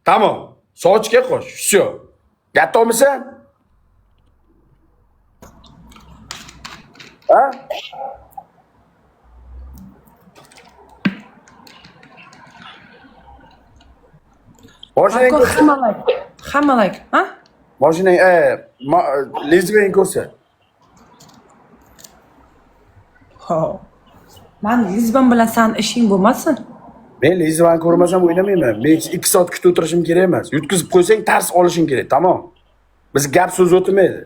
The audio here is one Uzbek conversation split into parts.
Tamam. Sochga qo'sh. Всё. Готовmisan? Ha? Moshinang ko'rsa. Hamma like, ha? Moshinang lezbiyang ko'rsa. Ho. Men Lizbon bilan san ishing bo'lmasin. Men lezbiyani ko'rmasam o'ynamayman. Men 2 soat kutib o'tirishim kerak emas. Yutkizib qo'ysang tars olishing kerak, tamom. Biz gap so'z o'tmaydi.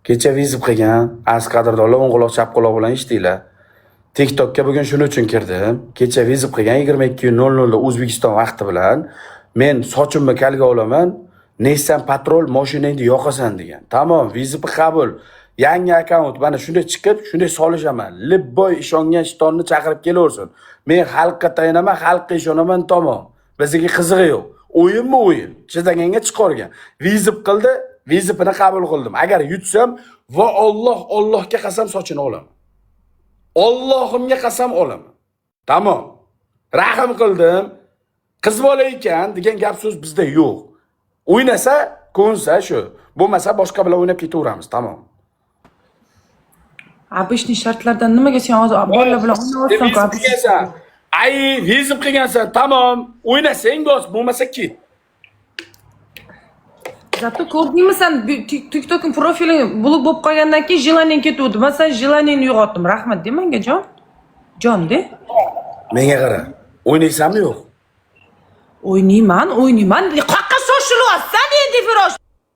Kecha vizib qilgan, az qadrdonlar o'ng quloq chap quloq bilan eshitdinglar. TikTokka bugun shuning uchun kirdim. Kecha vizib qilgan 22:00 da O'zbekiston vaqti bilan men sochimni kalga olaman, Nissan Patrol mashinangni yoqasan degan. Tamom, vizib qabul. Yangi akkaunt mana shunday chiqib, shunday solishaman. Libboy ishongan shitonni chaqirib kelaversin. Men xalqqa tayinaman, xalqqa ishonaman, tamom. Bizga qizig'i yo'q. O'yinmi o'yin. Chizaganga chiqargan. Vizib qildi, vizibini qabul qildim. Agar yutsam va Allohga qasam sochini olaman. Allohimga qasam olaman. Tamom. Rahim qildim. Qiz bola ekan degan gap so'z bizda yo'q. O'ynasa, ko'nsa shu. Bo'lmasa boshqa bilan o'ynab ketaveramiz, tamom. Abishning shartlardan nimaga sen hozir bolalar bilan o'ynayapsan-ku? Ay, vizib qilgansan, tamom. O'ynasang bos, bo'lmasa ket. Zato ko'rdingmi sen TikTokning profiling blok bo'lib qolgandan keyin jilaning ketuvdi. Men sen jilangni yo'qotdim. Rahmat de menga jon. Jon-de. Menga qara. O'ynaysanmi yo'q? O'ynayman. Qaqqa shoshilyosan endi Firosh.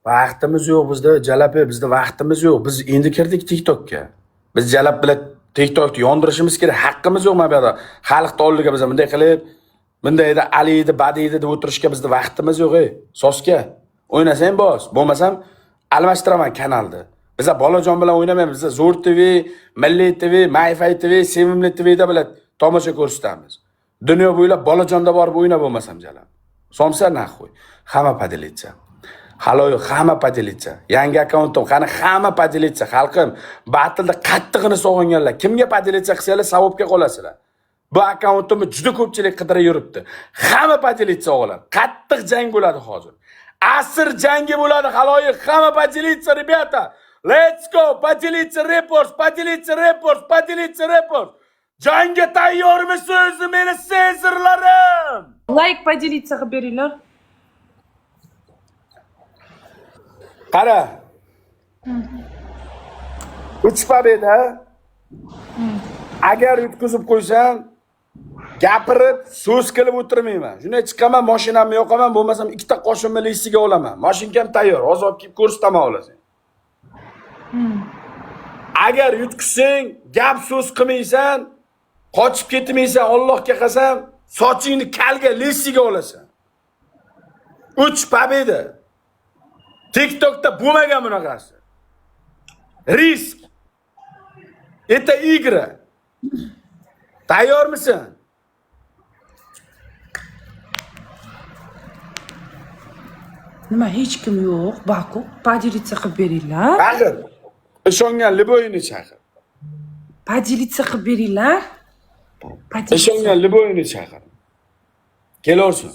Vaqtimiz yo'q bizda, Jalapa, bizda vaqtimiz yo'q. Biz endi kirdik TikTokka. Biz Jalap bilan TikTokni yondirishimiz kerak. Haqqimiz yo'q mana bu yerda. Xalqning oldiga biz bunday qilib, bundayda Aliydi, Badiydi deb o'tirishga bizda vaqtimiz yo'q, Soska. O'ynasang bos, bo'lmasam almashtiraman kanalni. Biz bolajon bilan o'ynamaymiz. Biz Zo'r TV, Milliy TV, Mayfay TV, Sevimli TVda bilan tomosha ko'rsatamiz. Dunyo bo'ylab bolajonda borib o'ynab bo'lmasam Jalap. Somsa naxo'y. Hamma padilitsa. Haloyo, hamma padilitsa. Yangi akkauntim, qani hamma padilitsa. Xalqim, batilda qattig'ini sog'inganlar. Kimga padilitsa qilsanglar savobga qolasizlar. Bu akkauntimni juda ko'pchilik qidirib yuribdi. Hamma padilitsa o'g'lar. Qattiq jang bo'ladi hozir. Asr jangi bo'ladi, haloyiq. Hamma padilitsa, rебята. Let's go. Padilitsa report. Jangga tayyormisiz, meni sezirlarim? Like поделиться qilib beringlar. Qara. 3 pobeda. Agar yutkizib qo'ysam, gapirib, so'z qilib o'tirmayman. Shunday chiqaman, mashinamni yoqaman, bo'lmasam 2 ta qo'shimni listiga olaman. Mashinkam tayyor, hozir olib kelib ko'rsataman olasang. Agar yutkizsang, gap so'z qilmaysan, qochib ketmaysan, Allohga qasam, sochingni kalga listiga olasan. 3 pobeda. TikTokda bo'lmagan bunaqasi. Risk. Это игра. Tayyormisan? Nima hech kim yo'q, Baku, поделиться qilib beringlar. Chaqir. Ishongan Liboyni chaqir. Поделиться qilib beringlar. Ishongan Liboyni chaqir. Kelarsan.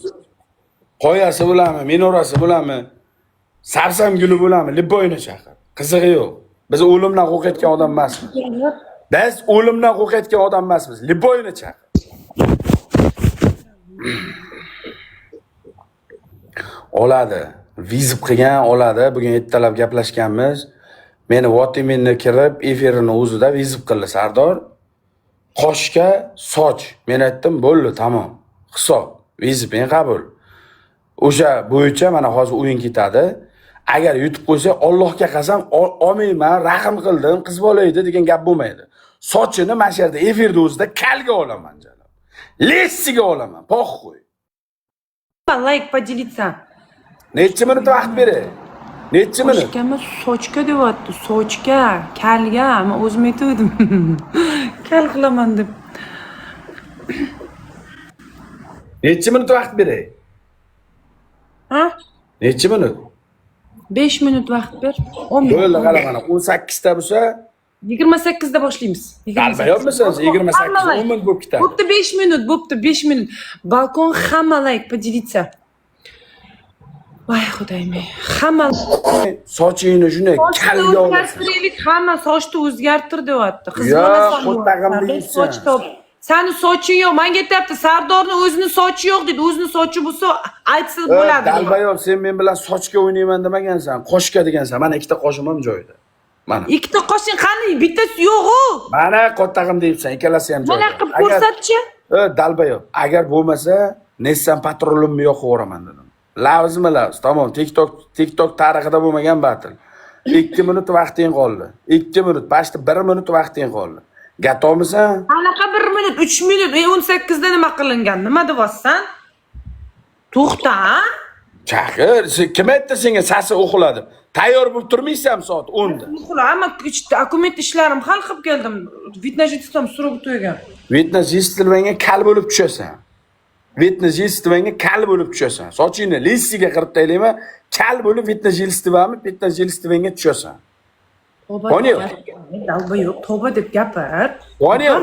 Qoyasi bo'ladimi, menorasi bo'ladimi? Sarsam guli bo'ladimi? Liboyni chaqir. Qizig'i yo'q. Biz o'limdan qo'rqayotgan odam emasmiz. Biz o'limdan qo'rqayotgan odam emasmiz. Liboyni chaqir. Oladi. Vizib qilgan oladi. Bugun ertalab gaplashganmiz. Meni Votiminni kirib, efirini o'zida vizib qildi Sardor. Qoshga soch. Men aytdim, bo'ldi, tamom. Hisob. Vizibing qabul. O'sha bo'yicha mana hozir o'yin ketadi. Agar yutib qo'ysa, Allohga qasam olmayman, rahim qildim, qiz bola edi degan gap bo'lmaydi. Sochini mana shu yerda efirda o'zida kalga olaman janob. Lessiga olaman, po'xo'y. Like поделиться. Necha minut vaqt beray? Necha minut? Sochkami, sochka deyapti, sochka, kalga, men o'zim aytdim. Kal qilaman deb. Necha minut vaqt beray? Ha? Necha minut? 5 minut vaqt ber. 10 minut. Bo'ldi, qara mana 18 ta bo'lsa, 28'da boshlaymiz. Dalbayobmisiz? 28 10 minut bo'lib ketadi. Bo'pti 5 minut, bo'pti 5 minut. Balkon hamma like podelиться. Voy xudoyim. Hamma Sochingni shunday kalga olasan. o'zgartiraylik, hamma sochni o'zgartir deyapti. Qiz Yo, bolasan. qo'ttag'im deysan. Soch top. Sani soching yo'q. Menga aytayapti, Sardorning o'zini sochi yo'q dedi. O'zini sochi bo'lsa, aytsa bo'ladi. Dalbayob, sen men bilan sochga o'ynayman demagansan, qoshga degansan. Mana ikkita qoshim ham joyida. Mana. Ikkita qoshing qani? Bittasi yo'q-ku. Mana qo'ttag'im deyapsan, ikkalasi ham joyida. Mana qilib ko'rsatchi. Dalbayob, agar bo'lmasa, Nissan Patrol'imni yoqib yuboraman dedim. Lavzmi lavz, tamom. TikTok tarixida bo'lmagan batl. 2 minut vaqting qoldi. 2 minut, pashti 1 minut vaqting qoldi. Gatovmisan? Qanaqa 1 minut, 3 minut, 18 da nima qilingan? Nima deyapsan? To'xta. Chaqir, kim aytdi senga sasi o'qiladi? Tayyor bo'lib turmaysanmi soat 10 da? Uxla, ammo dokument ishlarim hal qilib keldim. Vitnajistdan surib to'ygan. Vitnajistvanga kal bo'lib tushasan. Vitnajistvanga kal bo'lib tushasan. Sochingni lissiga qirib taylaymi? Kal bo'lib vitnajistvanga tushasan. Poнял? Dalbayo'q, tavba deb gapir. Poнял?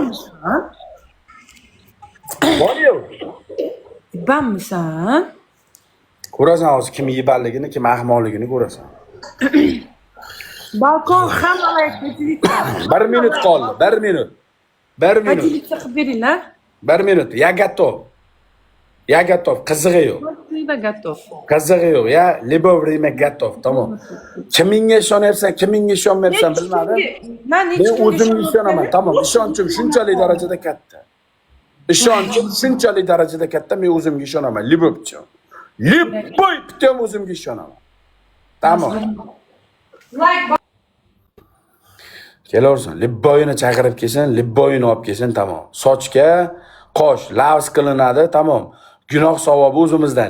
Poнял? Bammisan? Ko'rasan hozir kim yiballigini, kim ahmoqligini ko'rasan. Balkon hammalar 1 minut qoldi, 1 minut. 1 minut. Podelиться qilib beringlar. 1 minut. Ya готов. Я готов. Qizig'i yo'q. Qizig'i готов. Qizig'i yo'q. Ya либо время готов. Tamom. Kimingga ishonyapsan, kimingga ishonmayapsan bilmadim. Men o'zimga ishonaman. Tamom. Ishonchim shunchalik darajada katta. Ishonchim shunchalik darajada katta, men o'zimga ishonaman. Libobchi. Liboy bitam o'zimga ishonaman. Tamom. Kelorsan, Libboyini chaqirib kelsin, Libboyini olib kelsin, tamom. Sochga qosh lavz qilinadi, tamom. Gunoh savobi o'zimizdan.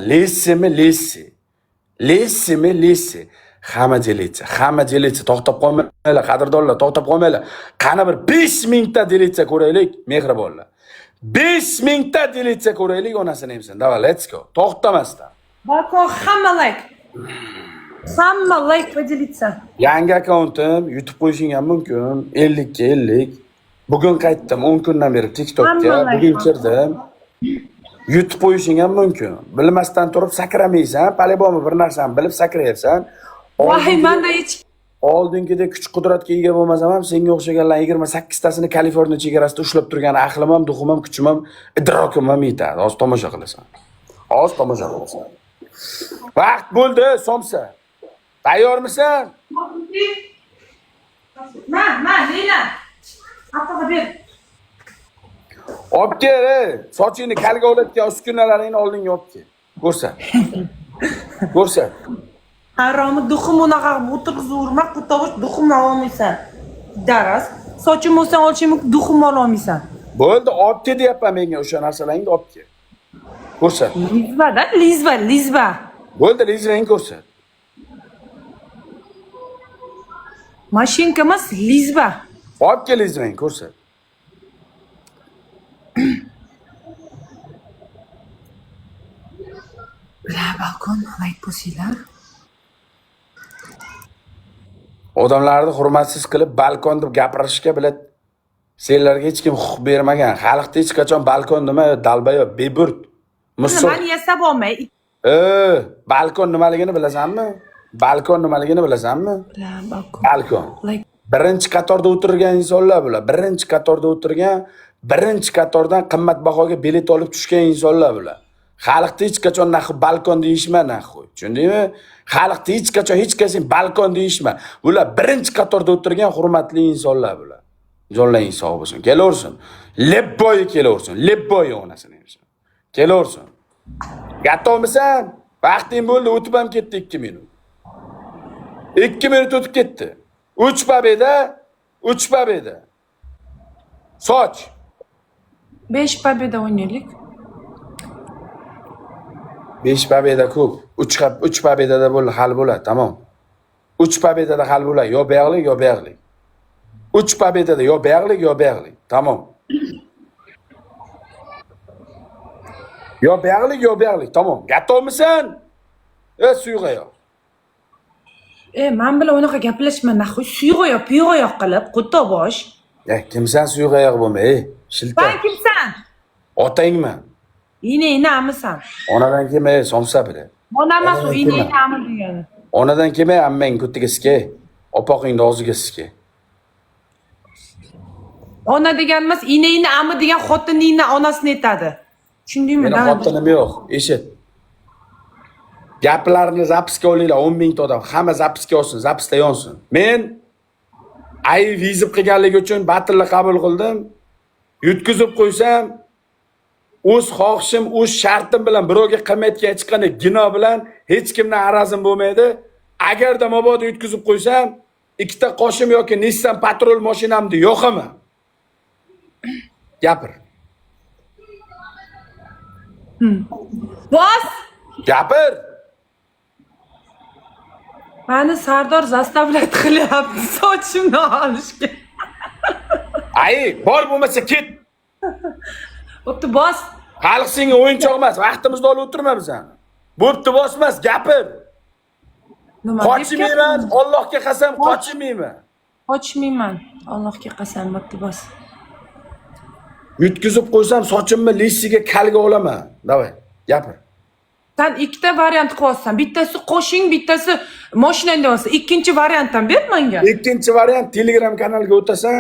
Lessi. Hamma jelitsa, to'xtab qolmanglar, qadrdonlar, to'xtab qolmanglar. Qani bir 5 mingta jelitsa ko'raylik, mehribonlar. 5 mingta jelitsa ko'raylik onasini emsin. Davay, let's go. To'xtamasdan. Balkon hamma like. Hamma like podelиться. Yangi akkauntim yutib qo'yishing ham mumkin. 50 ga 50. Bugun qaytdim 10 kundan beri TikTokka. Bugun kirdim. Yutib qo'yishing ham mumkin. Bilmasdan turib sakramaysan, palibomni bir narsani bilib sakrayapsan. Voy, menda hech oldingidek kuch-qudratga ega bo'lmasam ham senga o'xshaganlar 28 tasini Kaliforniya chegarasida ushlab turgan aqlim ham, duxim ham, kuchim ham, idrokim ham yetadi. Hozir tomosha qilasan. Vaqt bo'ldi, somsa. Tayyormisan? Ma, Leyla. Apaga ber. Olib kel, sochingni kalga olayotgan uskunalaringni oldinga olib kel. Ko'rsat. Haromi duxum unaqa o'tirg'izib urma, qo'tovish duxumni olmaysan. Daras, sochim olsang olishing mumkin, duxum olmaysan. Bo'ldi, olib kel deyapman menga o'sha narsalarni olib kel. Ko'rsat. Lizba. Bo'ldi, lizvangni ko'rsat. Mashinka emas, lizba. Olib kel lizvangni ko'rsat. Balkon like bo'lsanglar. Odamlarni hurmatsiz qilib balkon deb gapirishga bilat senlarga hech kim huquq bermagan. Xalqda hech qachon balkon nima dalbayob beburt. Mani yasab olmay. Balkon nimaligini bilasanmi? Balkon. Balkon. Birinchi qatorda o'tirgan insonlar bular. Birinchi qatordan qimmatbahoga bilet olib tushgan insonlar bular. Xalqda hech qachon balkon deyishma naxo'y. Tushundingmi? Xalqda hech qachon hech qaysi balkon deyishma. Bular birinchi qatorda o'tirgan hurmatli insonlar bular. Jonlaring sog' bo'lsin. Kelaversin. Lebboyi kelaversin. Lebboyi onasini emsin. Kelaversin. Gatovmisan? Vaqting bo'ldi, o'tib ham ketdi 2 minut. 2 minut o'tib ketdi. 3 pobeda. Soch. 5 pobeda o'ynaylik. 5 pobeda ko'p. 3 pobedada bo'ldi, hal bo'ladi, tamom. 3 pobedada hal bo'ladi. Yo buyog'lik. 3 pobedada yo buyog'lik. Tamom. Yo buyog'lik. Tamom. Gatovmisan? Suyg'a yo. Men bilan unaqa gaplashma, naxuy suyg'oyoq, piyog'oyoq qilib, qo'to bosh. Kimsan suyuq oyoq bo'lma, shilta. Sen kimsan? Otangmi? Inangni amisan. Onadan kelma, somsa biri. Ona emas u, inangni ami degani. Onadan kelma, ammang ko'tiga siske. Opoqingni og'ziga siske. Ona degan emas, inangni ami degan xotiningni onasini aytadi. Tushundingmi? Meni xotinim yo'q, eshit. Gaplarni zapisga olinglar, 10 mingta odam, hamma zapisga olsin, zapisda yonsin. Men vizib qilganligi uchun batilni qabul qildim. Yutkizib qo'ysam, o'z xohishim, o'z shartim bilan birovga qilmayotgan hech qanday gino bilan hech kimdan arazim bo'lmaydi. Agarda mabodo yutkizib qo'ysam, ikkita qoshim yoki Nissan patrol mashinamni yo'qaman. Gapir. Bos! Gapir. Meni Sardor zastavlat qilyapti sochimni olishga. Bor bo'lmasa ket. Bo'pti, bos. Xalq senga o'yinchoq emas, vaqtimizni olib o'tirma bizani. Bo'pti, bosmas, gapir. Nima? Qochmayman, Allohga qasam qochmayman. Qochmayman. Allohga qasam, bo'pti, bos. Yutkizib qo'ysam sochimni lissiga kalga olaman. Davay, gapir. Sen ikkita variant qilyapsan. Bittasi qo'shing, bittasi mashinangda bo'lsa. Ikkinchi variantdan ber menga. Ikkinchi variant Telegram kanaliga o'tasan.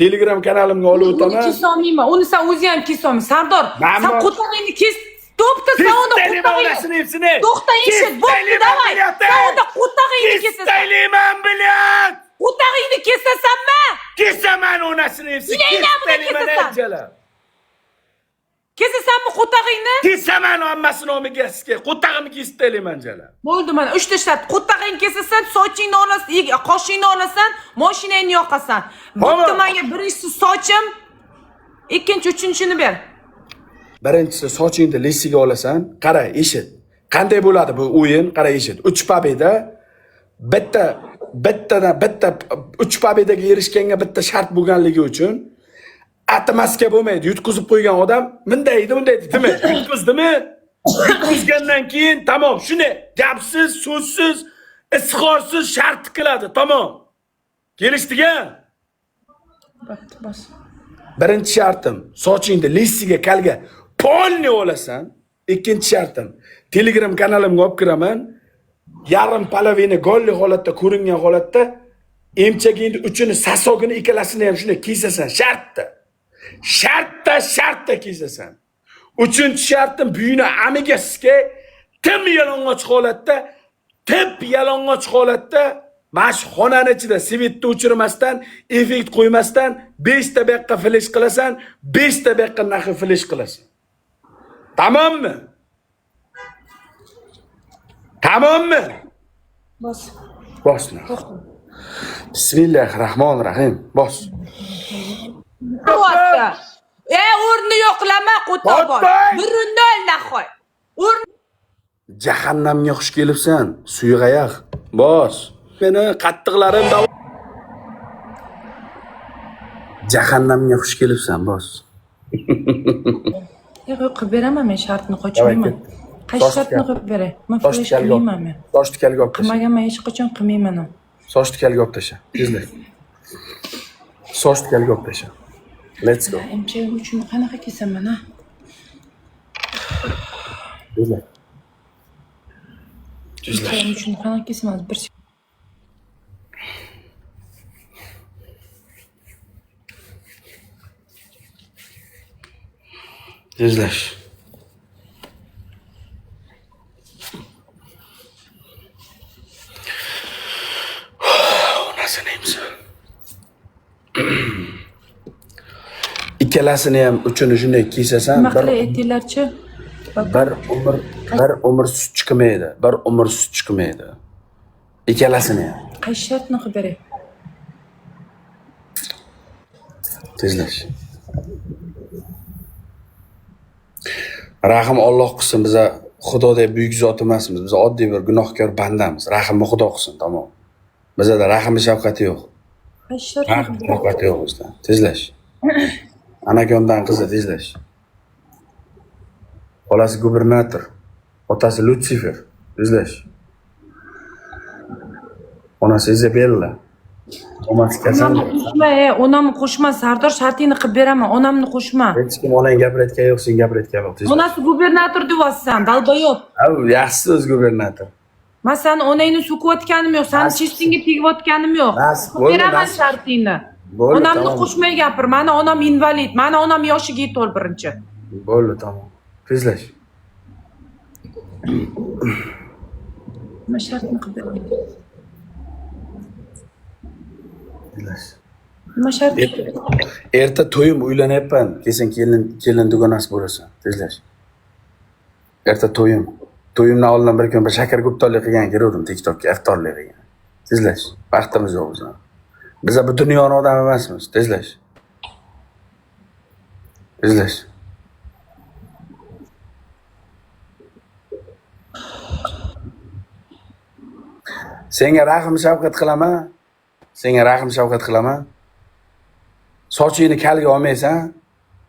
Telegram kanalimga olib o'taman. Uni kesolmayman. Uni sen o'zi ham kesolmaysan. Sardor, sen qo'tog'ingni kes. To'pta sen unda qo'tog'ingni. To'xta, eshit, bo'pti, davay. Sen unda qo'tog'ingni kesasan. Istayman bilan. Qo'tog'ingni kesasanmi? Kesaman onasini hepsini. Kesaman. Kesasanmi qo'tog'ingni? Kesaman hammasini omigasiga. Qo'tog'imni kesib taylayman jala. Bo'ldi, mana 3 ta shart. Qo'tog'ingni kesasan, sochingni olasan, qoshingni olasan, mashinangni yoqasan. Bo'pti, menga birinchisi sochim, ikkinchi, uchinchini ber. Birinchisi sochingni lissiga olasan. Qara, eshit. Qanday bo'ladi bu o'yin? Qara, eshit. 3 pobeda bitta 3 pobedaga erishganga bitta shart bo'lganligi uchun atmaska bo'lmaydi. Yutkizib qo'ygan odam bunday demaydi. Yutkizdimi? Yutkizgandan keyin tamom, shuni gapsiz, so'zsiz, izhorsiz shart qiladi. Tamom. Kelishdik-a? Bo'pti, bos. Birinchi shartim, sochingni lissiga kalga polni olasan. Ikkinchi shartim, Telegram kanalimga olib kiraman. Yarim palavini golli holatda, ko'ringan holatda emchagingni uchini, sasogini ikkalasini ham shunday kiysasan, shartda. Shartda kiysasan. Uchinchi shartim, buyini amiga siske, yalang'och holatda, mash xonani ichida svetni o'chirmasdan, effekt qo'ymasdan 5 ta beqqa flash qilasan, 5 ta beqqa naxi flash qilasan. Tamommi? Tamommi? Bos. Bosna. Bismillahirrohmanirrohim. Bos. Bo'pti. O'rni yo'qlama, qo'toq bor. 1-0 nahoy. Jahannamga xush kelibsan, suyuq oyoq. Bos. Meni qattiqlarim jahannamga xush kelibsan, bos. Qilib beraman men, shartni qochmayman. Qaysi shartni qilib beray? Men flash qilmayman men. Sochni kalga olib tasha. Qilmaganman, hech qachon qilmayman. Sochni kalga olib tasha. Tezlik. Sochni kalga olib tasha. Let's go. Emchagim uchun qanaqa kesaman, ha? Tezlik. Emchagim uchun qanaqa kesaman? Bir Tezlash. Onasini emsa. Ikkalasini ham uchini shunday kiysasan, nima qilay aytinglarchi? bir umr sut chiqmaydi. Bir umr sut chiqmaydi. Ikkalasini ham. Qaysi shartni qilib beray? Tezlash. Rahim Alloh qilsin, biza Xudodek buyuk zot emasmiz. Biz oddiy bir gunohkor bandamiz. Rahimni Xudo qilsin, tamom. Bizda rahim shafqati yo'q. Qaysi shartni? Shafqati yo'q bizda. Tezlash. Anakondan qizi tezlash. Xolasi gubernator, otasi Lutsifer. Tezlash. Onasiga berla. Onasi kasal. Onamni qo'shma, onamni qo'shma. Sardor shartingni qilib beraman. Onamni qo'shma. Hech kim onang gapirayotgan yo'q, sen gapirayotgan yo'q. Onasi gubernator deyapsan, dalbayob. Yaxshi o'z gubernator. Men seni onangni so'kayotganim yo'q, seni chestingga tegayotganim yo'q. Beraman shartingni. Onamni qo'shmay gapir. Mani onam invalid. Mani onam yoshiga yetdi birinchi. Bo'ldi, tamom. Tezlash. Nima shartni qilib beraman? Tezlash. Nima shart? Erta to'yim uylanyapman. Kesin kelin dugonasi bo'lasan. Tezlash. Erta to'yim. To'yimdan oldin bir kun bir shakar guptolik qilgan kirdim TikTokka iftorlik qilgan. Tezlash. Vaqtimiz yo'q bizning. Biz bu dunyoning odami emasmiz. Tezlash. Tezlash. Senga rahim shafqat qilaman. Senga rahim shafqat qilaman. Sochingni kalga olmaysan.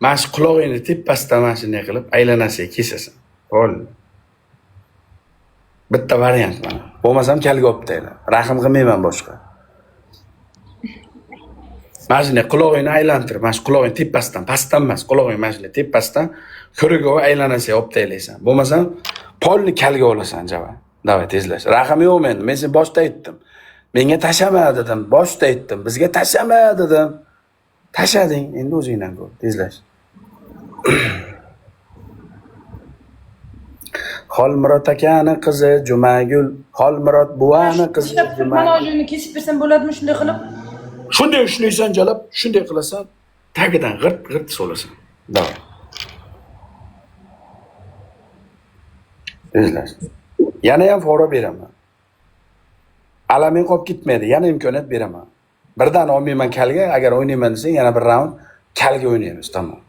Mana shu qulog'ingni tepasidan mana shunday qilib aylanasiga kesasan. Bo'ldi. Bitta variant mana. Bo'lmasam kalga olib tayla. Rahim qilmayman boshqa. Mana shunday qulog'ingni aylantirib, mana shu qulog'ing tepasidan, pastdan emas, qulog'ing mana shunday tepasidan ko'riga aylanasiga olib taylaysan. Bo'lmasam polni kalga olasan, javob. Davay tezlash. Rahim yo'q menda. Men sen boshda aytdim. Menga tashama dedim. Boshda aytdim. Bizga tashama dedim. Tashading. Endi o'zingdan ko'r. Tezlash. Xolmurod akani qizi Jumagul, Xolmurod buvani qizi Jumagul. Mana o'zingni kesib bersam bo'ladimi shunday qilib? Shunday ushlaysan jalab, shunday qilasan, tagidan g'irt solasan. Davay. Tezlash. Yana ham fora beraman. Alaming qolib ketmaydi, yana imkoniyat beraman. Birdan olmayman kalga, agar o'ynayman desang, yana bir raund kalga o'ynaymiz, tamom.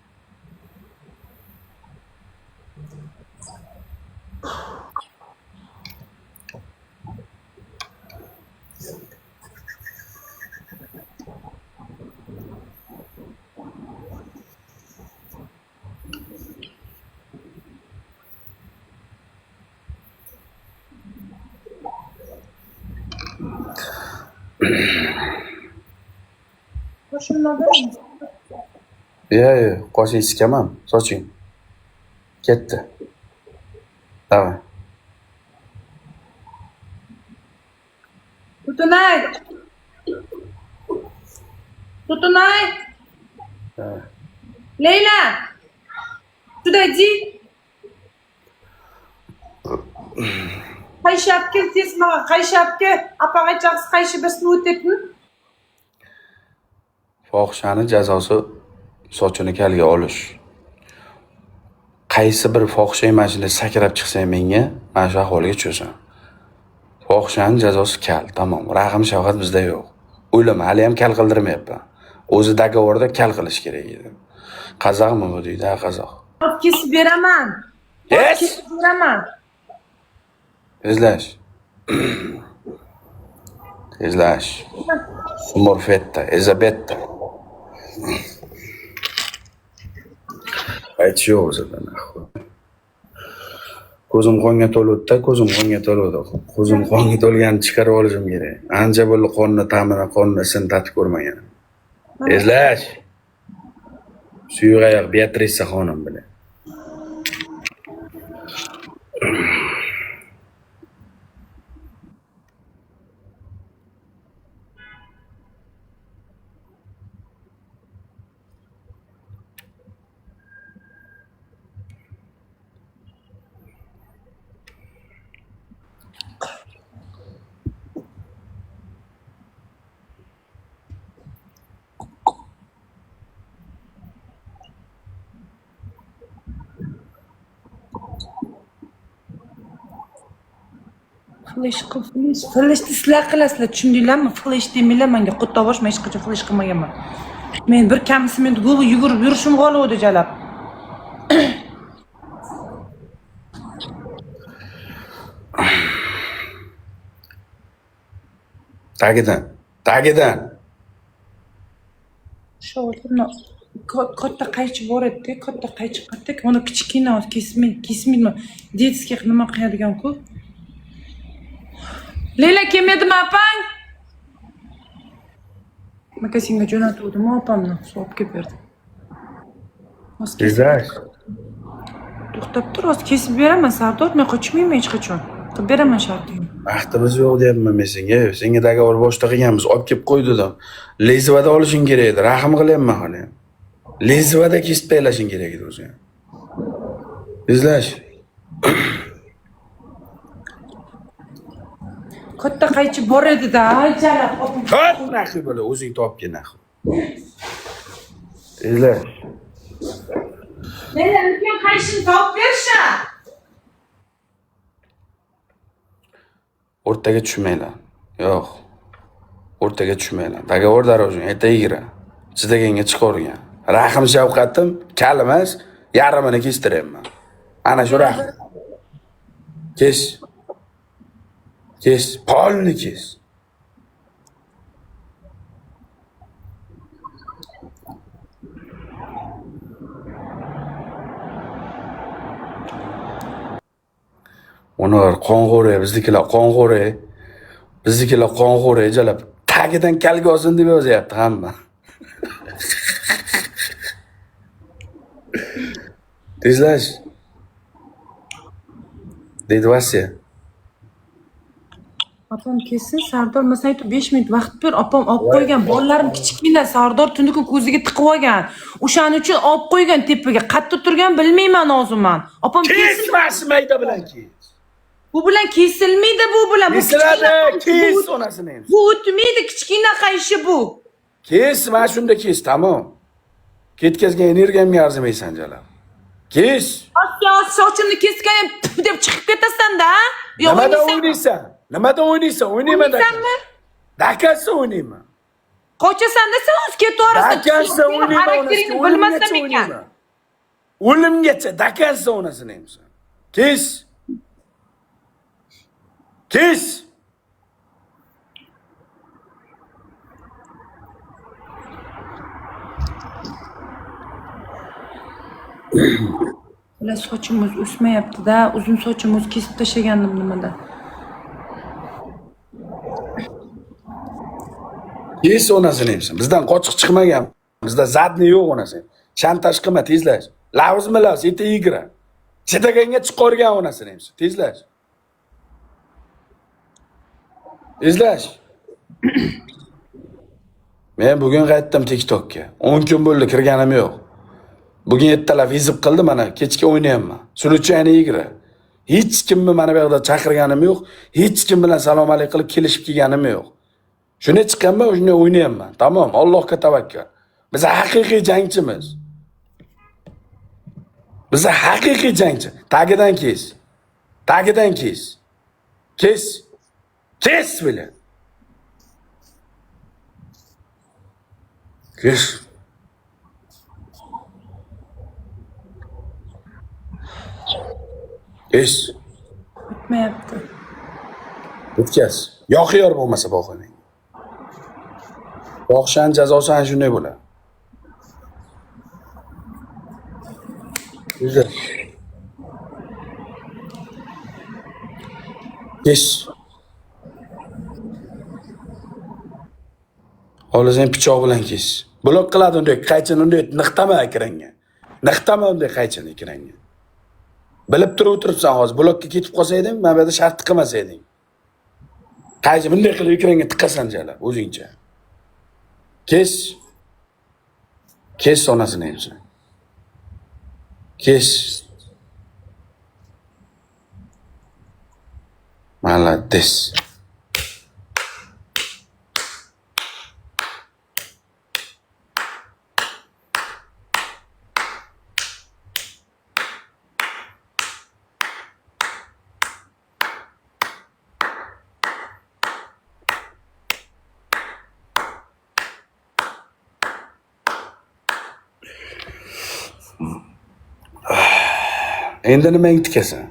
Qoshing sikaman, soching. Ketdi. Davay. Tutunay. Tutunay. Leyla. Сюда иди. Qayshapga tezma, qayshapga apaga chaqs qayshi birsini o'tibmi? Fohishani jazosi sochini kalga olish. Qaysi bir fohisha mashina sakrab chiqsa menga, mana shu ahvolga tushasan. Fohishani jazosi kal, tamom. Rahim shafqat bizda yo'q. O'ylama, hali ham kal qildirmayapman. O'zi dogovorda kal qilish kerak edi. Qozoqmi bu deydi, qozoq. Kesib beraman. Kesib beraman. Tezlash. Tezlash. Morfetta, Elizabetta. Aytish o'zidan ahvol. Ko'zim qonga to'ldi, ko'zim qonga to'ldi. Ko'zim qonga to'lganini chiqarib olishim kerak. Ancha bo'ldi qonni ta'mini, qonni sin tatib ko'rmagan. Tezlash. Suyuq oyoq Beatrice xonim bilan. Flashni sizlar qilasizlar, tushundinglarmi? Flash demanglar menga qo'ttovosh, men hech qachon flash qilmaganman. Men bir kamisi men Google yugurib yurishim qoluvdi jalab. Tagidan. Sho'rni katta qaychi bor edi, katta qaychi qattiq, uni kichkina kesmayman. Detskiy nima qiladigan-ku? Leyla kelmadimi apang? Magazinga jo'natuvdim, opamni olib kelib berdi. Hozir Izlash. to'xtab tur, hozir kesib beraman Sardor, men qochmayman hech qachon. Qilib beraman shartimni. Vaqtimiz yo'q deyapman men senga. Senga dogovor boshida qilganmiz, olib kelib qo'ydim. Lezvada olishing kerak edi. Rahm qilyapman hali. Lezvada kesib taylashing kerak edi o'zi. Izlash. Katta qaychi bor edi-da, jalab opam. Qat naxi bo'la, o'zing topgin naxi. Izlash. Meni ulkan qaychini topib berisha. O'rtaga tushmanglar. Yo'q. O'rtaga tushmanglar. Dogovor darojang, aytaygira. Chidaganga chiqargan. Rahim shafqatim kal emas, yarmini kestiryapman. Ana shu rahim. Kes. Kes, polni kes. Ular qo'ng'o'ri, biznikilar qo'ng'o'ri. Biznikilar qo'ng'o'ri jalab tagidan kalga olsin deb yozyapti hamma. Tezlash. Deydi Vasiya. Opam kessin, Sardor masalan aytib 5 minut vaqt ber, opam olib qo'ygan. Bolalarim kichkina, Sardor tunda ko'ziga tiqib olgan. O'shaning uchun olib qo'ygan tepaga. Qayerda turgan bilmayman o'zimman. Opam kessin. Kesmas mayda bilan kes. Bu bilan kesilmaydi, bu bilan. Bu Kesiladi, kes onasini. Bu o'tmaydi, kichkina qayshi bu. Kes, mana shunda kes, tamom. Ketkazgan energiyamga arzimaysan jalab. Kes. Asya sochimni kesgan deb chiqib ketasan-da. Nimada o'ynaysan? Nimada o'ynaysan? O'ynayman. O'ynaysanmi? Dakansa o'ynayman. Qochasan desa o'zi ketaverasiz. Dakansa o'ynayman. Xarakteringni bilmasam ekan. O'limgacha dakansa onasini emsan. Kes. Kes. Ular sochimiz o'smayapti-da, uzun sochimiz kesib tashlagandim nimada. Kes onasini emsan. Bizdan qochiq chiqmagan. Bizda zadni yo'q onasi. Shantaj qilma, tezlash. Lavzmi lavz, eti yigra. Chidaganga chiqargan onasini emsan. Tezlash. Izlash. Men bugun qaytdim TikTokka. 10 kun bo'ldi kirganim yo'q. Bugun ertalab vizib qildi, mana kechga o'ynayapman. Suluchani yigra. Hech kimni mana bu yerda chaqirganim yo'q. Hech kim bilan salom alaykum qilib kelishib kelganim yo'q. Shuni chiqqanman, shuni o'ynayapman. Tamom, Allohga tavakkal. Biz haqiqiy jangchimiz. Biz haqiqiy jangchi. Tagidan kes. Tagidan kes. Kes. Kes bile. Kes. Kes. O'tmayapti. O'tkaz. Yo'q bo'lmasa boqing. Boqshan jazosi ana shunday bo'ladi. Güzel. Kes. Hozir pichoq bilan kes. Blok qiladi unday, qaychini unday niqtama ekranga. Niqtama unday qaychini ekranga. Bilib turib o'tiribsan hozir, blokka ketib qolsayding, mana bu yerda shart qilmasayding. Qaychi bunday qilib ekranga tiqasan jalab o'zingcha. Kes. Kes onasini emsan. Kes. Молодец. Endi nimang tikasan?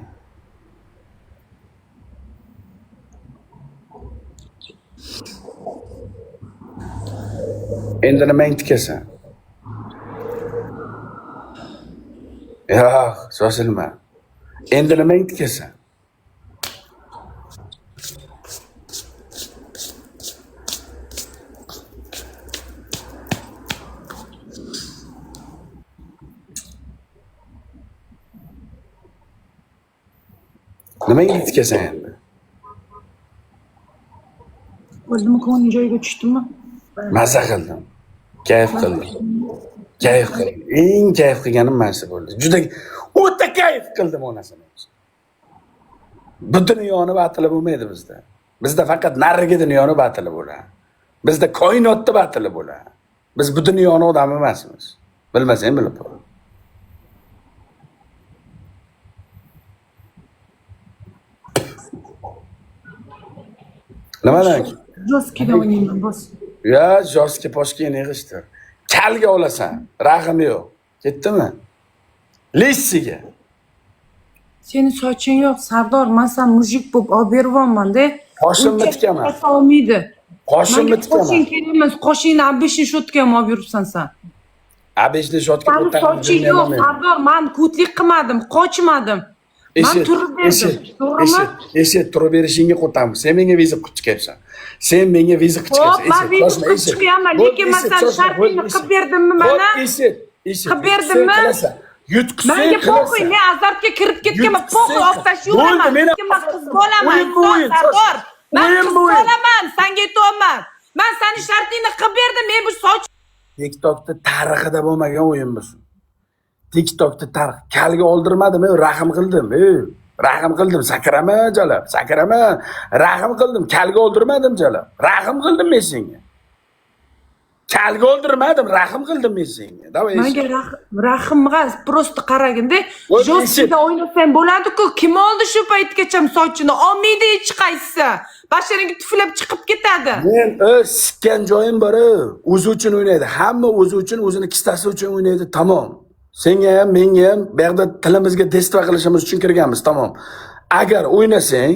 Endi nimang tikasan? Yo'q, shoshilma. Endi nimang tikasan? Nimaga yetkasan endi? O'zimni ko'nglim joyiga tushdimi? Maza qildim. Kayf qildim. Kayf qildim. Eng kayf qilganim mana shu bo'ldi. Juda o'ta kayf qildim onasini. Bu dunyoni batili bo'lmaydi bizda. Bizda faqat narigi dunyoni batili bo'ladi. Bizda koinotda batili bo'ladi. Biz bu dunyoni odami emasmiz. Bilmasang bilib qo'y. Nimadan? Joskida o'ynayman, bos. Ya, joski poshkani yig'ishtir. Kalga olasan, rahim yo'q. Ketdimi? Lissiga. Seni soching yo'q, Sardor, men san mujik bo'lib olib beryapman-da. Qoshimni tikaman. Olmaydi. Qoshimni tikaman. Qoshing kerak, qoshingni abishni shotka olib yuribsan sen. Abishni shotka Mani soching yo'q, Sardor, men ko'tlik qilmadim, qochmadim. Men turib berdim. To'g'rimi? Eshit, turib berishingga qo'taman. Sen menga viza chiqyapsan. Sen menga viza chiqyapsan. Men viza chiqyaman, lekin men sen shartingni qilib berdimmi mana? Eshit. Qilib berdimmi? Yutqizsang menga po'qoy, men azartga kirib ketganman, po'qoy olib tashlayaman. Men qiz bo'laman, Sardor. Men qiz bo'laman, senga aytyapman. Men seni shartingni qilib berdim, men bu soch TikTokda tarixida bo'lmagan o'yin bu. TikTokda tarix kalga oldirmadim, rahim qildim. Rahim qildim, sakrama jalab, sakrama. Rahim qildim, kalga oldirmadim jalab. Rahim qildim men senga. Kalga oldirmadim, rahim qildim men senga. Davay. Menga rahim emas, prosta qaraganda, joskida o'ynasang bo'ladi-ku. Kim oldi shu paytgacha sochini? Olmaydi hech qaysi. Basharingga tuflab chiqib ketadi. Men sikkan joyim bor, o'zi uchun o'ynaydi. Hamma o'zi uchun, o'zini kistasi uchun o'ynaydi, tamom. Senga ham, menga ham bu yerda tilimizga testva qilishimiz uchun kirganmiz, tamom. Agar o'ynasang,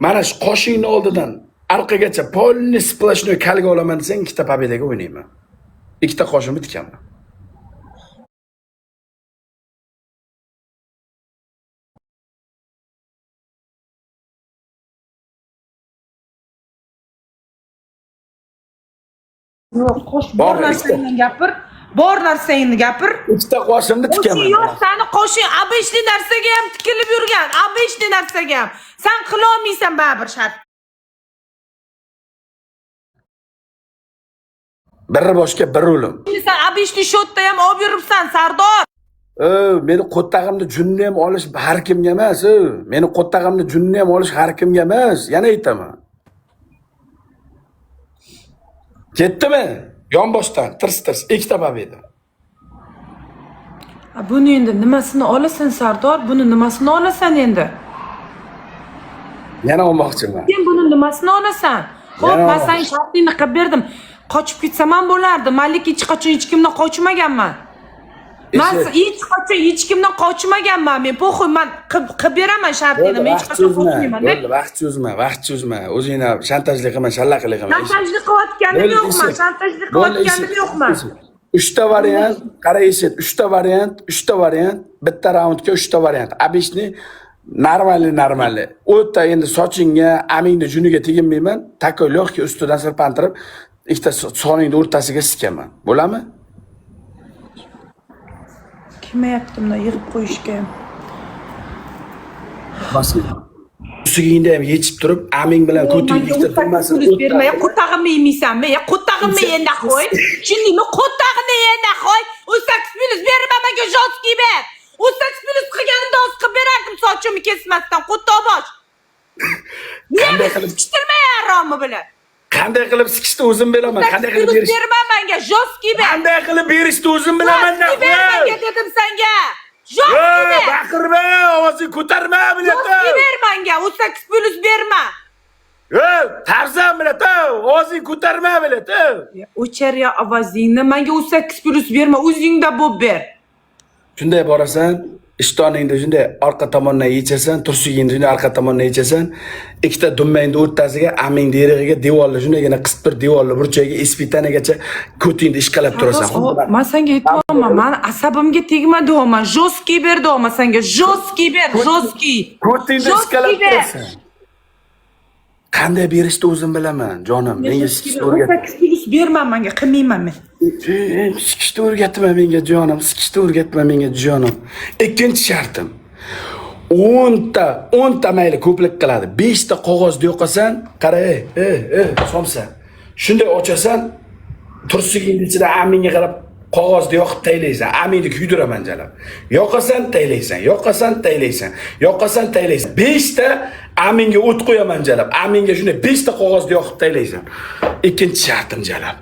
mana shu qoshingni oldidan orqagacha polni splashni kalga olaman desang, ikkita pobedaga o'ynayman. Ikkita qoshimni tikaman. Yo'q, qo'sh bor narsangni gapir. Bor narsangni gapir. Ikkita qoshimni tikaman. Yo'q, seni qoshing abishli narsaga ham tikilib yurgan, abishli narsaga ham. Sen qila olmaysan baribir shart. Biri boshqa bir o'lim. Sen abishli shotda ham olib yuribsan, Sardor. Meni qo'ttag'imni junni ham olish har kimga emas. Meni qo'ttag'imni junni ham olish har kimga emas. Yana aytaman. Ketdimi? Yonboshdan tirs ikkita pobeda. Buni endi nimasini olasan, Sardor? Buni nimasini olasan endi? Yana olmoqchiman. Sen buni nimasini olasan? Xo'p, men sen shartingni qilib berdim. Qochib ketsam ham bo'lardi. Men hech qachon hech kimdan qochmaganman. Men hech qachon hech kimdan qochmaganman. Men po'xoy, men qilib beraman shartingni. Men hech qachon qochmayman. Vaqt cho'zma. O'zingni shantajlik qilma, shallaqlik qilma. Shantajlik qilayotganim yo'qman. Shantajlik qilayotganim yo'qman. 3 ta variant, qara eshit, 3 ta variant, bitta raundga 3 ta variant. Abishni normali. O'ta endi sochingga, amingni juniga teginmayman. Tako'loqki ustidan sirpantirib, ikkita soningni o'rtasiga sikaman. Bo'ladimi? Kelmayaptimda yig'ib qo'yishga ham. Usingni ham yechib turib, aming bilan ko'tingni ikkita turmasin. Bermay, qo'tag'imni yeymaysanmi? Ya qo'tag'imni endi qo'y. Tushundingmi? Qo'tag'imni endi qo'y. U 8+ berma menga joski ber. U 8+ qilganimda o'z qilib berardim sochimni kesmasdan, qo'tobosh. Qanday qilib sikishtirmayarmi bilan? Qanday qilib sikishni o'zim bilaman. Qanday qilib berish? Berma menga joski ber. Qanday qilib berishni o'zim bilaman. Bermaga dedim senga. Joski ber. Baqirma, ovozingni ko'tarma, bilaman. Joski ber menga, u 8+ berma. Tarzan bilata, ovozingni ko'tarma bilata. O'char ya ovozingni, menga u 8+ berma, o'zingda bo'lib ber. Shunday borasan, ishtoningni shunday orqa tomondan yechasan, tursugingni shunday orqa tomondan yechasan, ikkita dummangni o'rtasiga, amingni yerig'iga devorni shundaygina qisib bir devorni burchagiga ispitanigacha ko'tingni ishqalab turasan. Men senga aytmoqman, men asabimga tegma deyapman. Joski ber deyapman senga. Joski ber, joski. Ko'tingni ishqalab turasan. Qanday berishni o'zim bilaman, jonim. Menga sikishni o'rgat. 8+ berma menga, qilmayman men. Sikishni o'rgatma menga, jonim. Sikishni o'rgatma menga, jonim. Ikkinchi shartim. 10ta mayli ko'plik qiladi. 5 ta qog'ozni yo'qasan, qara, somsa. Shunday ochasan, tursigingni ichida aminga qarab qog'ozni yoqib taylaysan. Aminni kuydiraman jalab. Yoqasan, taylaysan. Yoqasan, taylaysan. Yoqasan, taylaysan. 5 ta aminga o't qo'yaman jalab. Aminga shunday 5 ta qog'ozni yoqib taylaysan. Ikkinchi shartim jalab.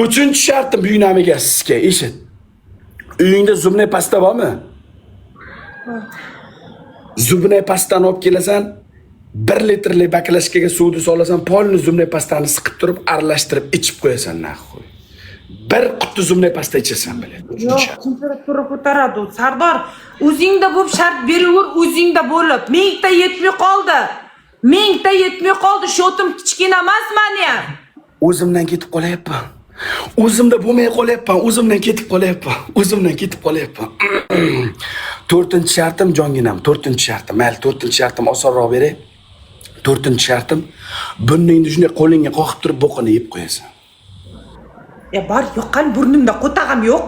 Uchinchi shartim buynamiga sizga eshit. Uyingda zubnay pasta bormi? Zubnay pastani olib kelasan, 1 litrli baklashkaga suvni solasan, polni zubnay pastani siqib turib, aralashtirib ichib qo'yasan naxoy. 1 quti zubnay pasta ichasan biladi. Yo'q, temperatura ko'taradi. Sardor, o'zingda bo'lib shart beraver, o'zingda bo'lib. Mingta yetmay qoldi. Mingta yetmay qoldi. Shotim kichkina emas meni ham. O'zimdan ketib qolyapman. O'zimda bo'lmay qolyapman. O'zimdan ketib qolyapman. O'zimdan ketib qolyapman. 4-shartim jonginam, 4-shartim. Mayli, 4-shartim osonroq beray. 4-shartim burningni shunday qo'lingga qoqib turib bo'qini yeb qo'yasan. Ya bar yoqqan burnimda qo'tag'im yo'q.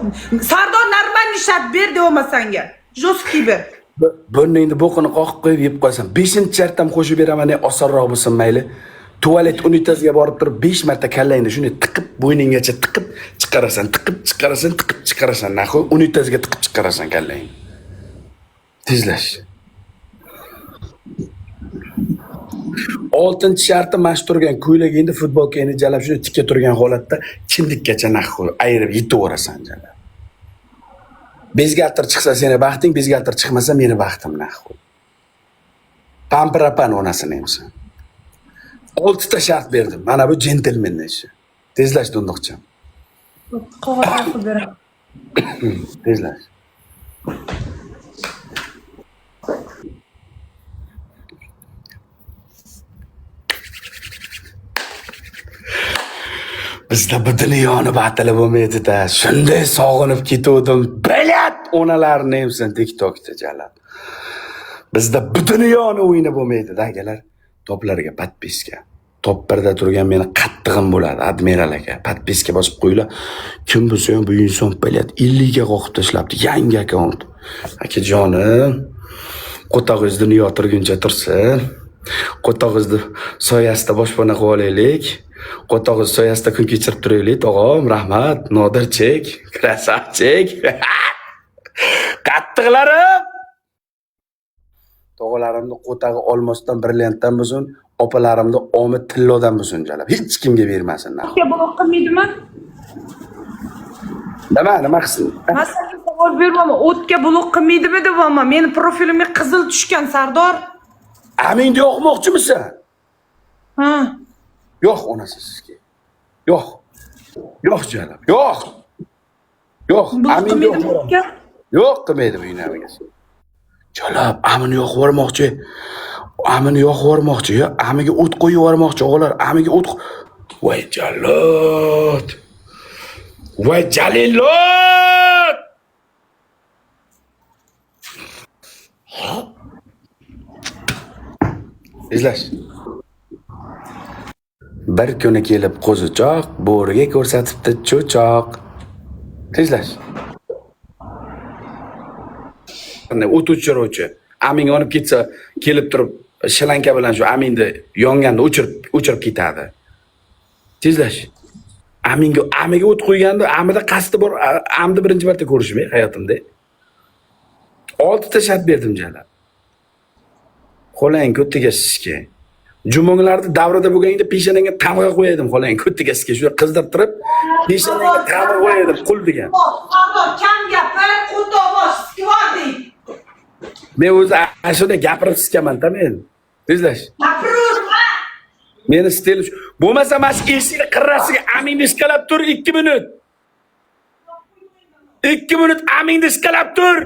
Sardor normalniy shart ber demasanga. Jostki ber. Burningni bo'qini qoqib qo'yib yeb qo'yasan. 5-shartim qo'shib beraman, osonroq bo'lsin mayli. Tualet unitaziga borib turib 5 marta kallangni shunday tiqib, bo'yninggacha tiqib chiqarasan, tiqib chiqarasan, tiqib chiqarasan. Naxo, unitaziga tiqib chiqarasan kallangni. Tezlash. 6-shartim mash turgan ko'ylagingni, futbolkangni jalab shunday tikka turgan holatda kindikkacha naxo ayirib yetaverasan jalab. Bezgalter chiqsa seni baxting, bezgalter chiqmasa meni baxtim naxo. Pampirapan onasini hamsan. 6 ta shart berdim. Mana bu jentelmenning ishi. Tezlash do'ndoqcham. Qog'oz qilib beraman. Tezlash. Bizda bu dunyoni batili bo'lmaydi-da. Shunday sog'inib ketuvdim. Bilat onalarni hamsan TikTokda jalab. Bizda bu dunyoni o'yini bo'lmaydi-da, akalar. Toplarga podpiska. Top 1da turgan meni qattig'im bo'ladi, admiral aka. Podpiska bosib qo'yinglar. Kim bo'lsa ham bu inson bilat 50 ga qo'yib tashlabdi. Yangi akkaunt. Akajonim, qo'tog'ingiz dunyo turguncha tursin. Qo'tog'ingizni soyasida boshpana qilib olaylik. Qo'tog'ingiz soyasida kun kechirib turaylik, tog'am. Rahmat, Nodirchek, krasavchek. Qattiqlarim. Tog'alarimni qo'tag'i olmosdan brilliantdan bo'lsin, opalarimni omid tillodan bo'lsin jalab. Hech kimga bermasin. O'tga bloq qilmaydimi? Nima qilsin? Masalan, savol bermayman. O'tga bloq qilmaydimi deyapman. Meni profilimga qizil tushgan Sardor. Aminga yo'qmoqchimisan? Ha. Yo'q onasi sizga. Yo'q. Yo'q jalab. Yo'q. Yo'q, Amin yo'q. Yo'q qilmaydi bu namiga. Jalab, Amin yo'q yubormoqchi. Amini yo'q yubormoqchi. Amiga o't qo'yib yubormoqchi o'g'lar. Amiga o't. Voy Jalot. Voy Jalilot. Izlash. Bir kuni kelib qo'zichoq bo'riga ko'rsatibdi cho'choq. Tezlash. O't o'chiruvchi. Amin olib ketsa, kelib turib shilanka bilan shu Aminni yonganda o'chirib ketadi. Tezlash. Amiga o't qo'yganda Amida qasdi bor. Amni birinchi marta ko'rishim hayotimda. 6 ta shart berdim jalab. Xo'lang ko'tiga sizga. Jumonglarni davrida bo'lganda peshonangga tamg'a qo'ydim, xo'lang ko'tiga sizga shu qizdirib turib, peshonangga tamg'a qo'ydim, qul degan. Sardor, kam gapir, qo'tovosh, skvadi. Men o'zi ashuna gapirib siskaman-da men. Tezlash. Gapiraverma. Meni stil bo'lmasa mas eshikni qirrasiga Aminni iskalab tur 2 minut. 2 minut Aminni iskalab tur.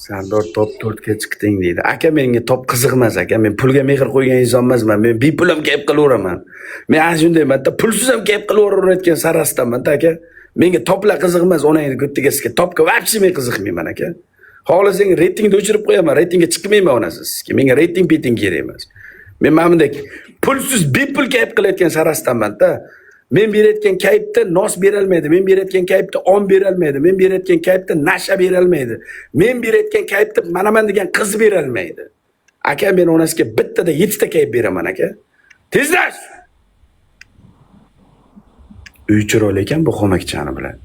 Sardor top 4 ga chiqding deydi. Aka menga top qiziq emas aka. Men pulga mehr qo'ygan inson emasman. Men bepulim gap qilaveraman. Men ana shundayman-da, pulsiz ham gap qilaverayotgan sarastamman-da aka. Menga toplar qiziq emas, onangni ko'ttigasga topga vaqti men qiziqmayman aka. Xohlasang reytingni o'chirib qo'yaman, reytingga chiqmayman onasi sizga. Menga reyting kerak emas. Men mana bunday pulsiz bepul gap qilayotgan sarastamman-da. Men berayotgan kayfda nos berolmaydi, men berayotgan kayfda on berolmaydi, men berayotgan kayfda nasha berolmaydi, men berayotgan kayfda manaman degan qiz berolmaydi. Aka, men onasiga bittada 7 ta kayf beraman aka. Tezlash! Uy chiroyli ekan bu xo'makchani bilan.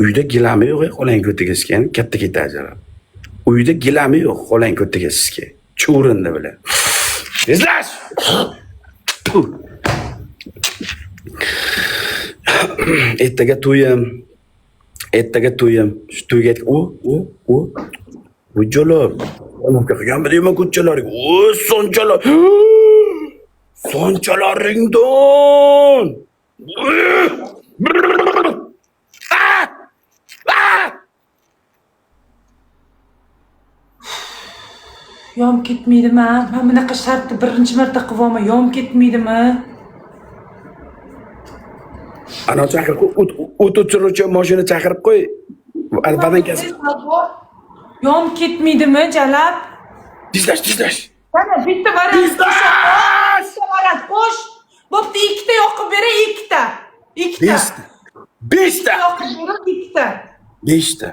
Uyda gilami yo'q, qo'lang ko'tigasgan katta ketajalar. Uyda gilami yo'q, qo'lang ko'tigasizga. Chuvrindi bilan. Tezlash! Ertaga to'yim. Shu to'yga u jalob. Onamga qilganmi deyman ko'chalarga. Sonchalar. Sonchalaringdan. Yom ketmaydimi? Men bunaqa shartni birinchi marta qilyapman. Yom ketmaydimi? Ana chaqirib o't o'chiruvchi mashina chaqirib qo'y. Badankasi. Yom ketmaydimi, Jalab? Tezlash. Mana bitta variant. Tezlash! Qo'sh. Bo'pti, ikkita yoqib beray, ikkita. 5 ta. Yoqib beray, ikkita. 5 ta.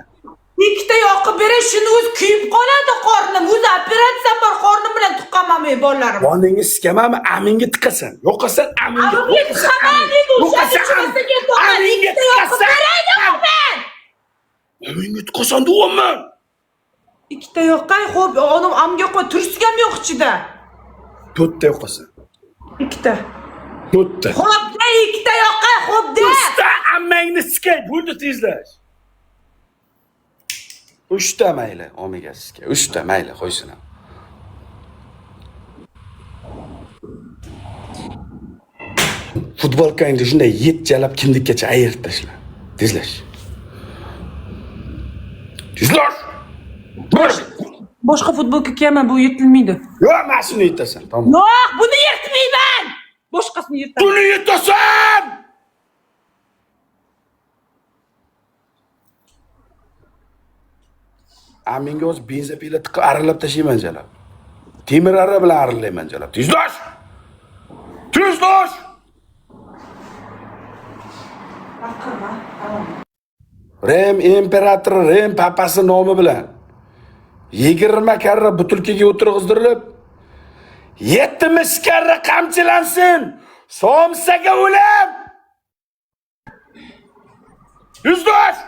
Ikkita yoqib beray, shuni o'zi kuyib qoladi qornim. O'zi operatsiya bor, qornim bilan tuqqaman men bolalarim. Qoningiz sikamami? Aminga tiqasan. Yo'qasan aminga. Aminga tiqasan. Aminga tiqasan deyapman. Ikkita yoqqay, xo'p, onam amga qo'y, tursiga ham yo'q ichida. 4 ta yo'qasan. Ikkita. 4 ta. Xo'p, ikkita yoqqay, xo'p de. Usta ammangni sikay, bo'ldi tezlash. 3 ta mayli, omegasiga. 3 ta mayli, qo'ysin ham. Futbolkangni shunday jalab kindikkacha ayirib tashla. Tezlash. Boshqa futbolka kiyaman, bu yetilmaydi. Yo'q, men shuni yetasan, tamom. Yo'q, buni yirtmayman. Boshqasini yirtaman. Buni yetasan! Aminga o'z benzapila tiqib aralab tashlayman jalab. Temir arra bilan aralayman jalab. Tezlash! Rem imperator, Rem papasi nomi bilan 20 karra butulkaga o'tirg'izdirilib 70 karra qamchilansin. Somsaga o'lim. Tezlash!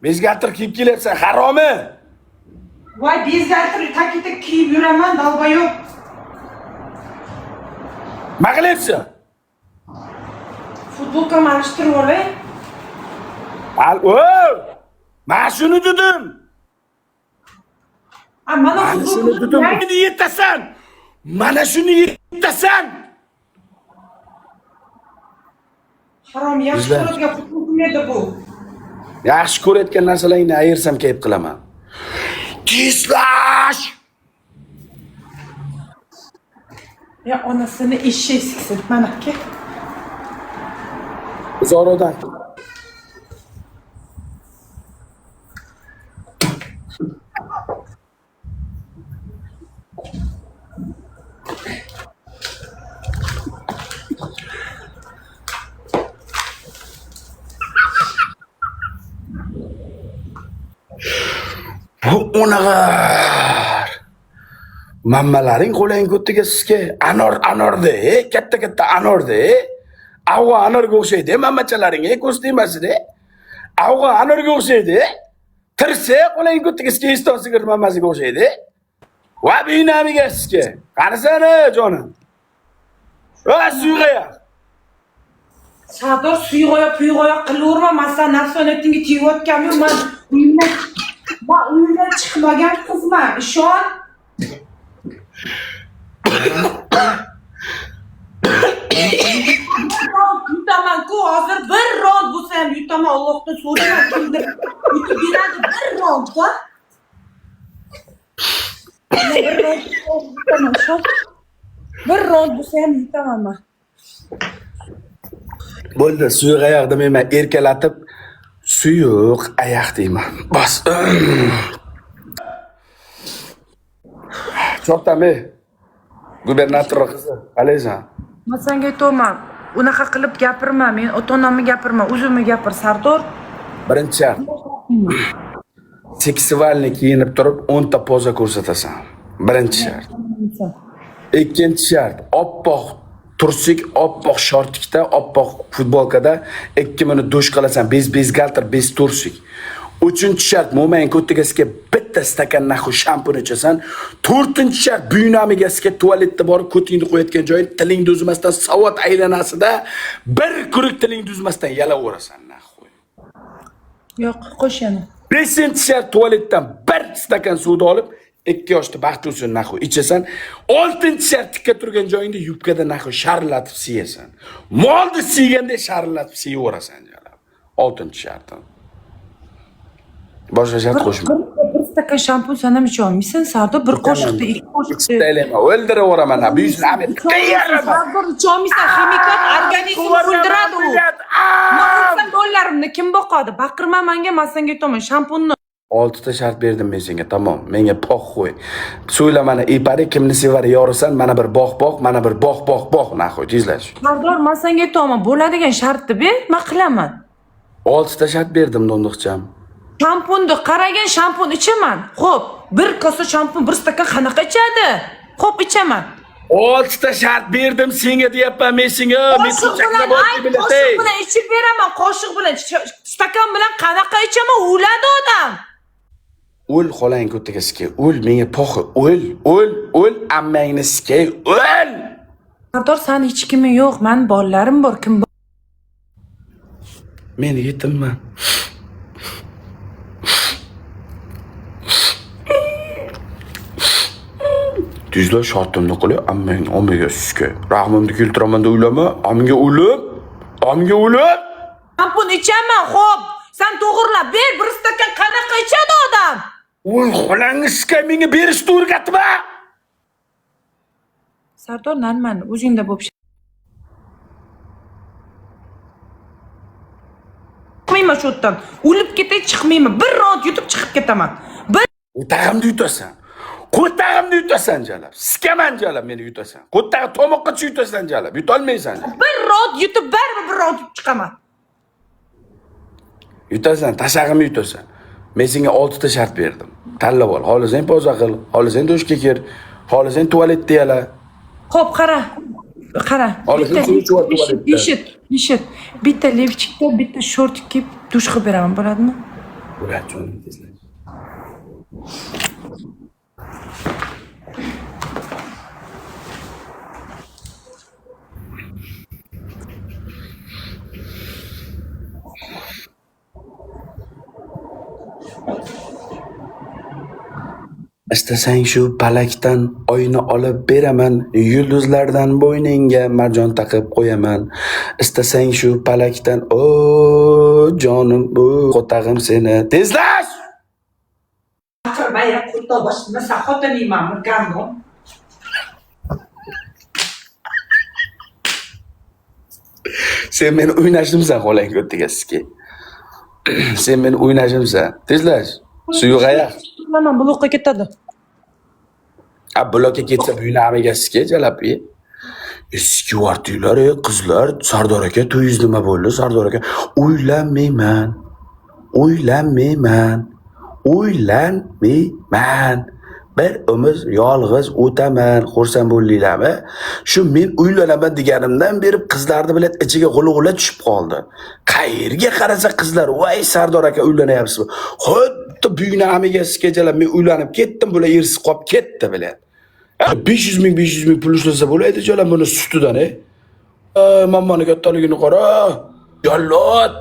Bezgatir kiyib kelyapsan, haromi? Voy, bezgatir takita kiyib yuraman, dalba yo'q. Nima qilyapsan? Futbolka alishtirib olay. Men shuni dedim. Mana shuni dedim. Meni yetasan. Mana shuni yetasan. Harom, yaxshi ko'radigan futbolka edi bu. Yaxshi ko'rayotgan narsalaringni ayirsam kayf qilaman. Tezlash! Ya onasini eshak siksin, mana aka. Zorodan. Bu unag'ar. Mammalaring qo'lang ko'tiga sizga anorda, katta anorda. Avga anorga o'xshaydi, mammachalaring ko'z tegmasida. Avga anorga o'xshaydi. Tirsa qo'lang ko'tiga sizga iston sigir mammasiga o'xshaydi. Va binamiga sizga. Qarasana jonim. Va suyg'aya. Sardor suyg'oya qilaverma, masalan, nafsoniyatingga tegayotganmi? Men uyimdan chiqmagan qizman, ishon. Yutaman-ku, hozir bir rond bo'lsa ham yutaman, Allohdan so'rayman, kimdir yutib beradi bir rondda. Bir rond bo'lsa ham yutaman men. Bo'ldi, suyuq oyoq demayman, erkalatib suyuq oyoq deyman. Bas. Chortami. Gubernator qizi, qalaysan? Men senga aytaman, unaqa qilib gapirma, men ota-onamni gapirma, o'zimni gapir, Sardor. Birinchi shart. Seksvalni kiyinib turib 10 ta poza ko'rsatasan. Birinchi shart. Ikkinchi shart, oppoq tursik, oppoq shortikda, oppoq futbolkada 2 minut dush qilasan, bez galter, bez tursik. Uchinchi shart, mo'mayin ko'ttigasiga bitta stakan naxu shampun ichasan. To'rtinchi shart, buynamigasiga tualetda borib ko'tingni qo'yayotgan joying tilingni uzmasdan savat aylanasida bir kurik tilingni uzmasdan yalaverasan naxu. Yo'q, qo'sh yana. Beshinchi shart, tualetdan bir stakan suvni olib 2 yoshda baxt uchun naxu ichasan. Oltinchi shart, tikka turgan joyingda yubkada naxu sharlatib siyasan. Molni siyganda sharlatib siyaverasan jalab. Oltinchi shart. Boshqa shart qo'shma. Bir stakan shampun sen ham icha olmaysan, Sardor. Bir qoshiqda 2 qoshiqda. Istalama, o'ldiraveraman. Bu yuzini amet. Sardor icha olmaysan, ximikat organizmni kuldiradi u. Men gollarimni kim boqadi? Baqirma menga, men senga aytaman, shampunni 6 ta shart berdim men senga, tamom. Menga poq qo'y. So'yla mana ipari kimni sevar yorisan, mana bir boq, mana bir boq, naxoy, tezlash. Sardor, men senga aytaman, bo'ladigan shartni ber, men qilaman. 6 ta shart berdim, do'ndiqcham. Shampunni qaragan shampun ichaman. Xo'p, bir kosa shampun, bir stakan qanaqa ichadi? Xo'p, ichaman. 6 ta shart berdim senga deyapman men senga. Men Qoshiq bilan ichib beraman, qoshiq bilan, stakan bilan qanaqa ichaman? O'ladi odam. O'l xolang ko'ttigasiga, o'l menga poxi, o'l ammangni sikay, o'l. Sardor, sen hech kimi yo'q, men bolalarim bor, kim bor? Men yetimman. Tezla shotimni qilib, ammaga sikay. Rahmimni keltiraman deb o'ylama, amga o'lib. Shampun ichaman, xo'p. Sen to'g'rilab ber, bir stakan qanaqa ichadi odam? O'l xolangni sikay, menga berishni o'rgatma. Sardor, nanman, o'zingda bo'p. Chiqmayman shu yerdan. O'lib ketay, chiqmayman. Bir rot yutib chiqib ketaman. O'tag'imni yutasan. Qo'tag'imni yutasan jalab. Sikaman jalab meni yutasan. Qo'tag'i tomoqqa yutasan jalab. Yutolmaysan jalab. Bir rot yutib, baribir bir rot yutib chiqaman. Yutasan, tashag'imni yutasan. Men senga 6 ta shart berdim. Tanlab ol. Xohlasang poza qil, xohlasang dushga kir, xohlasang tualetda yala. Xo'p, qara. Eshit. Bitta levchikda, bitta shortik kiyib dush qilib beraman, bo'ladimi? Bo'ladi, jonim tezlar. Istasang shu palakdan oyni olib beraman, yulduzlardan bo'yningga marjon taqib qo'yaman. Istasang shu palakdan, o jonim, bu qo'tag'im seni. Tezlash! Bayram qurto boshimda xotiningmanmi, gamno. Sen meni o'ynashimsan, xolang ko'ttigasiga. Sen meni o'ynashimsan. Tezlash. Suyuq oyoq. Mana bloqqa ketadi. Bloqqa ketsa buynamigasiga jalabi. Eski vartiylar, qizlar, Sardor aka to'yingiz nima bo'ldi? Sardor aka, o'ylanmayman. Bir umr yolg'iz o'taman, xursand bo'ldinglarmi? Shu men uylanaman deganimdan beri qizlarni bilan ichiga g'ulg'ula tushib qoldi. Qayerga qarasa qizlar, "Voy Sardor aka uylanyapsizmi?" Xuddi buynamigasiga jalab men uylanib ketdim, bular ersiz qolib ketdi bilan. 500 ming pul ishlasa bo'laydi jalab buni sutidan, Mammani kattaligini qara. Jallod.